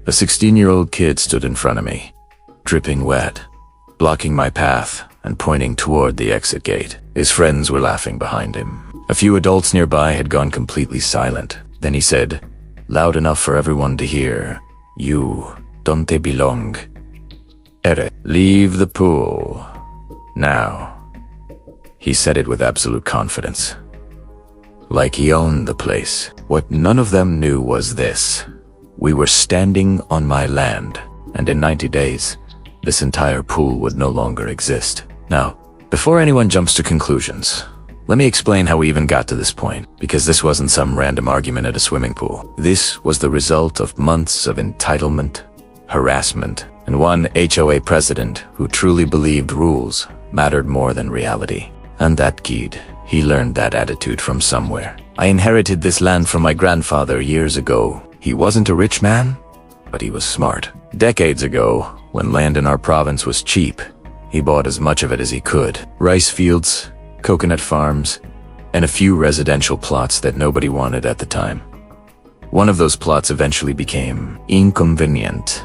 A 16-year-old kid stood in front of me, dripping wet, blocking my path and pointing toward the exit gate. His friends were laughing behind him. A few adults nearby had gone completely silent. Then he said, loud enough for everyone to hear, "You don't belong. Leave the pool. Now." He said it with absolute confidence, like he owned the place. What none of them knew was this. We were standing on my land, and in 90 days, this entire pool would no longer exist. Now, before anyone jumps to conclusions, let me explain how we even got to this point, because this wasn't some random argument at a swimming pool. This was the result of months of entitlement, harassment, and one HOA president who truly believed rules mattered more than reality. And that kid, he learned that attitude from somewhere. I inherited this land from my grandfather years ago. He wasn't a rich man, but he was smart. Decades ago, when land in our province was cheap, he bought as much of it as he could. Rice fields, coconut farms, and a few residential plots that nobody wanted at the time. One of those plots eventually became inconvenient.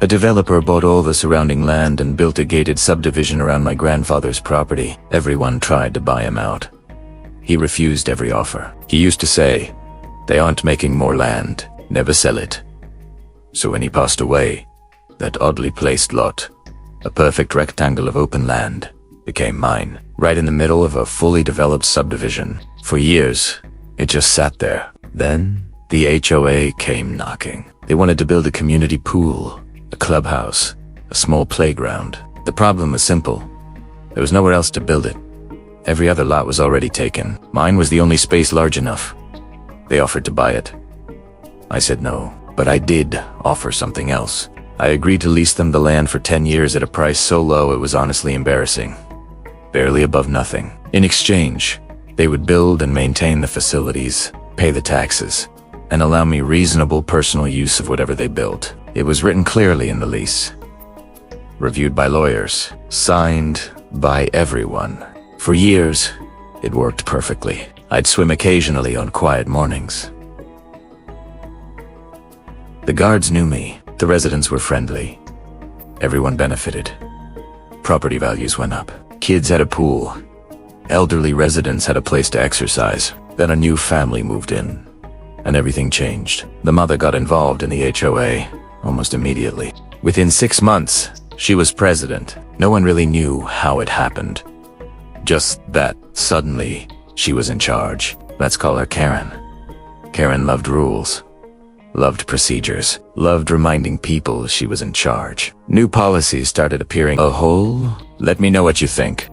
A developer bought all the surrounding land and built a gated subdivision around my grandfather's property. Everyone tried to buy him out. He refused every offer. He used to say, "They aren't making more land, never sell it." So when he passed away, that oddly placed lot, a perfect rectangle of open land, became mine, right in the middle of a fully developed subdivision. For years, it just sat there. Then, the HOA came knocking. They wanted to build a community pool, a clubhouse, a small playground. The problem was simple. There was nowhere else to build it. Every other lot was already taken. Mine was the only space large enough. They offered to buy it. I said no, but I did offer something else. I agreed to lease them the land for 10 years at a price so low it was honestly embarrassing. Barely above nothing. In exchange, they would build and maintain the facilities, pay the taxes, and allow me reasonable personal use of whatever they built. It was written clearly in the lease. Reviewed by lawyers. Signed by everyone. For years, it worked perfectly. I'd swim occasionally on quiet mornings. The guards knew me. The residents were friendly. Everyone benefited. Property values went up. Kids had a pool. Elderly residents had a place to exercise. Then a new family moved in, and everything changed. The mother got involved in the HOA almost immediately. Within 6 months, she was president. No one really knew how it happened. Just that, suddenly, she was in charge. Let's call her Karen. Karen loved rules, loved procedures, loved reminding people she was in charge. New policies started appearing. A whole? Let me know what you think.